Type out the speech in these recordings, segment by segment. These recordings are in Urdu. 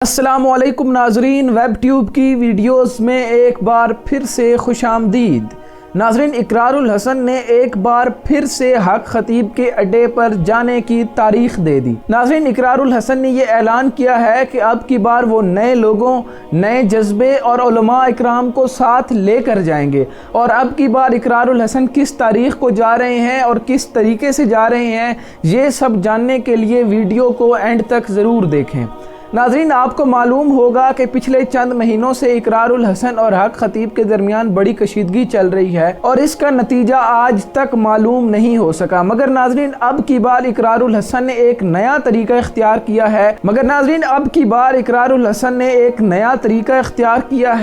السلام علیکم ناظرین، ویب ٹیوب کی ویڈیوز میں ایک بار پھر سے خوش آمدید۔ ناظرین، اقرار الحسن نے ایک بار پھر سے حق خطیب کے اڈے پر جانے کی تاریخ دے دی۔ ناظرین، اقرار الحسن نے یہ اعلان کیا ہے کہ اب کی بار وہ نئے لوگوں، نئے جذبے اور علماء اکرام کو ساتھ لے کر جائیں گے، اور اب کی بار اقرار الحسن کس تاریخ کو جا رہے ہیں اور کس طریقے سے جا رہے ہیں، یہ سب جاننے کے لیے ویڈیو کو اینڈ تک ضرور دیکھیں۔ ناظرین، آپ کو معلوم ہوگا کہ پچھلے چند مہینوں سے اقرار الحسن اور حق خطیب کے درمیان بڑی کشیدگی چل رہی ہے اور اس کا نتیجہ آج تک معلوم نہیں ہو سکا، مگر ناظرین اب کی بار اقرار الحسن نے ایک نیا طریقہ اختیار کیا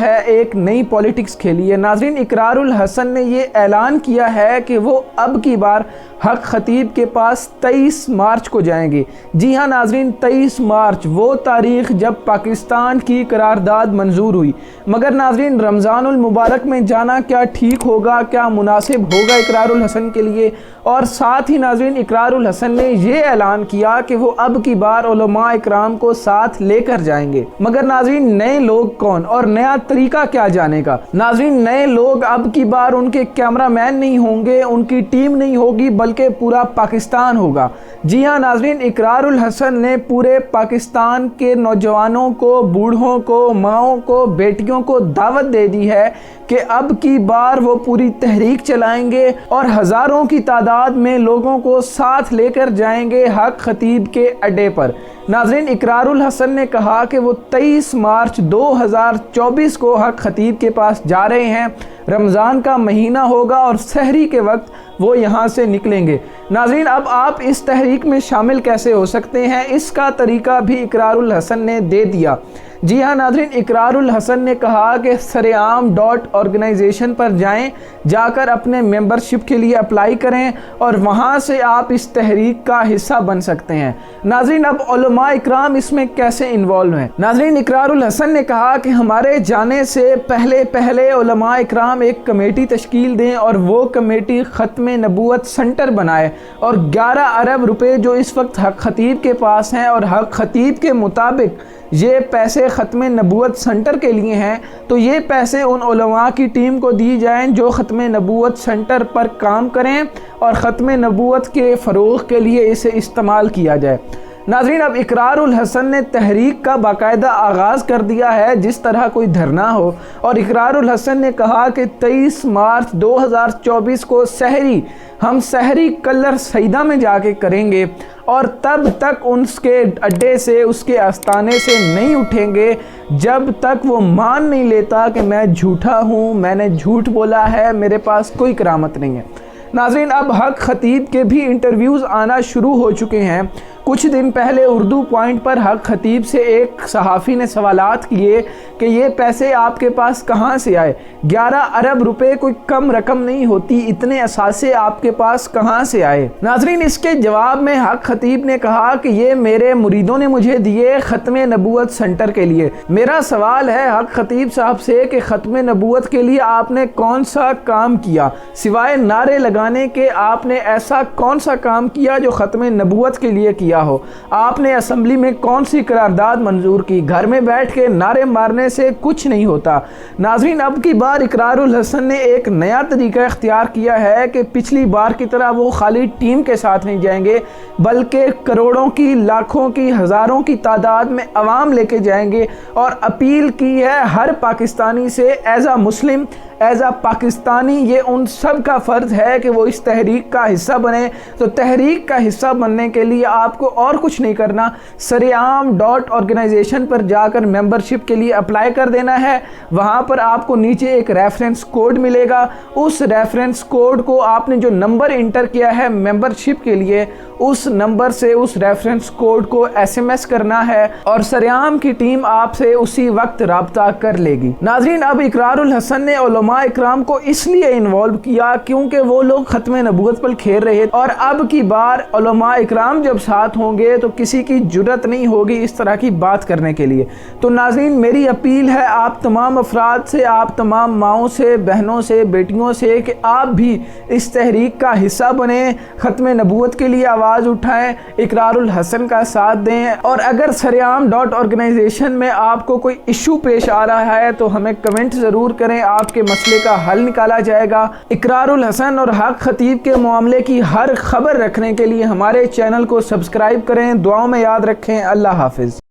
ہے، ایک نئی پولیٹکس کھیلی ہے۔ ناظرین، اقرار الحسن نے یہ اعلان کیا ہے کہ وہ اب کی بار حق خطیب کے پاس 23 مارچ کو جائیں گے۔ جی ہاں ناظرین، 23 مارچ وہ تاریخ جب پاکستان کی قرارداد منظور ہوئی، مگر ناظرین رمضان المبارک میں جانا کیا ٹھیک ہوگا، کیا مناسب ہوگا اقرار الحسن کے لیے؟ اور ساتھ ہی ناظرین اقرار الحسن نے یہ اعلان کیا کہ وہ اب کی بار علماء اکرام کو ساتھ لے کر جائیں گے، مگر ناظرین نئے لوگ کون اور نیا طریقہ کیا جانے کا؟ ناظرین نئے لوگ اب کی بار ان کے کیمرہ مین نہیں ہوں گے، ان کی ٹیم نہیں ہوگی، بلکہ پورا پاکستان ہوگا۔ جی ہاں ناظرین، اقرار الحسن نے پورے پاکستان کے نوجوانوں کو، بوڑھوں کو، ماؤں کو، بیٹیوں کو دعوت دے دی ہے کہ اب کی بار وہ پوری تحریک چلائیں گے اور ہزاروں کی تعداد میں لوگوں کو ساتھ لے کر جائیں گے حق خطیب کے اڈے پر۔ ناظرین اقرار الحسن نے کہا کہ وہ 23 مارچ 2024 کو حق خطیب کے پاس جا رہے ہیں، رمضان کا مہینہ ہوگا اور سحری کے وقت وہ یہاں سے نکلیں گے۔ ناظرین اب آپ اس تحریک میں شامل کیسے ہو سکتے ہیں، اس کا طریقہ بھی اقرار الحسن نے دے دیا۔ جی ہاں ناظرین، اقرار الحسن نے کہا کہ saream.organization پر جائیں، جا کر اپنے ممبرشپ کے لیے اپلائی کریں اور وہاں سے آپ اس تحریک کا حصہ بن سکتے ہیں۔ ناظرین اب علماء اکرام اس میں کیسے انوالو ہیں؟ ناظرین اقرار الحسن نے کہا کہ ہمارے جانے سے پہلے علماء اکرام ایک کمیٹی تشکیل دیں اور وہ کمیٹی ختم نبوت سنٹر بنائے، اور 11 ارب روپے جو اس وقت حق خطیب کے پاس ہیں اور حق خطیب کے مطابق یہ پیسے ختم نبوت سنٹر کے لیے ہیں، تو یہ پیسے ان علماء کی ٹیم کو دی جائیں جو ختم نبوت سنٹر پر کام کریں اور ختم نبوت کے فروغ کے لیے اسے استعمال کیا جائے۔ ناظرین اب اقرار الحسن نے تحریک کا باقاعدہ آغاز کر دیا ہے، جس طرح کوئی دھرنا ہو، اور اقرار الحسن نے کہا کہ 23 مارچ 2024 کو ہم سحری کلر سیدہ میں جا کے کریں گے، اور تب تک اس کے اڈے سے، اس کے آستانے سے نہیں اٹھیں گے جب تک وہ مان نہیں لیتا کہ میں جھوٹا ہوں، میں نے جھوٹ بولا ہے، میرے پاس کوئی کرامت نہیں ہے۔ ناظرین اب حق خطیب کے بھی انٹرویوز آنا شروع ہو چکے ہیں۔ کچھ دن پہلے اردو پوائنٹ پر حق خطیب سے ایک صحافی نے سوالات کیے کہ یہ پیسے آپ کے پاس کہاں سے آئے؟ 11 ارب روپے کوئی کم رقم نہیں ہوتی، اتنے اثاثے آپ کے پاس کہاں سے آئے؟ ناظرین اس کے جواب میں حق خطیب نے کہا کہ یہ میرے مریدوں نے مجھے دیے ختم نبوت سنٹر کے لیے۔ میرا سوال ہے حق خطیب صاحب سے کہ ختم نبوت کے لیے آپ نے کون سا کام کیا؟ سوائے نعرے لگانے کے آپ نے ایسا کون سا کام کیا جو ختم نبوت کے لیے کیا ہو؟ آپ نے اسمبلی میں کون سی قرارداد منظور کی؟ گھر میں بیٹھ کے نعرے مارنے سے کچھ نہیں ہوتا۔ ناظرین اب کی بار اقرار الحسن نے ایک نیا طریقہ اختیار کیا ہے کہ پچھلی بار کی طرح وہ خالی ٹیم کے ساتھ نہیں جائیں گے، بلکہ کروڑوں کی، لاکھوں کی، ہزاروں کی تعداد میں عوام لے کے جائیں گے، اور اپیل کی ہے ہر پاکستانی سے، as a Muslim, as a Pakistani, یہ ان سب کا فرض ہے کہ وہ اس تحریک کا حصہ بنے۔ تو تحریک کا حصہ بننے کے لیے آپ کو اور کچھ نہیں کرنا، saream.organization پر جا کر ممبرشپ کے لیے اپلائی کر دینا ہے۔ وہاں پر آپ کو نیچے ایک ریفرنس کوڈ ملے گا، اس ریفرنس کوڈ کو آپ نے جو نمبر انٹر کیا ہے ممبرشپ کے لیے، اس نمبر سے اس ریفرنس کوڈ کو SMS کرنا ہے، اور سریام کی ٹیم آپ سے اسی وقت رابطہ کر لے گی۔ ناظرین اب اقرار الحسن نے علماء اکرام کو اس لیے انوالو کیا کیونکہ وہ لوگ ختم نبوت پر کھیل رہے، اور اب کی بار علماء اکرام جب ساتھ حالات ہوں گے تو کسی کی جرت نہیں ہوگی اس طرح کی بات کرنے کے لیے۔ تو ناظرین میری اپیل ہے آپ تمام افراد سے، آپ تمام ماؤں سے، بہنوں سے، بیٹیوں سے کہ آپ بھی اس تحریک کا حصہ بنیں، ختم نبوت کے لیے آواز اٹھائیں، اقرار الحسن کا ساتھ دیں، اور اگر سریعام .organization میں آپ کو کوئی ایشو پیش آ رہا ہے تو ہمیں کمنٹ ضرور کریں، آپ کے مسئلے کا حل نکالا جائے گا۔ اقرار الحسن اور حق خطیب کے معاملے کی ہر خبر رکھنے کے لیے ہمارے چینل کو سبسکرائب کریں، دعاؤں میں یاد رکھیں۔ اللہ حافظ۔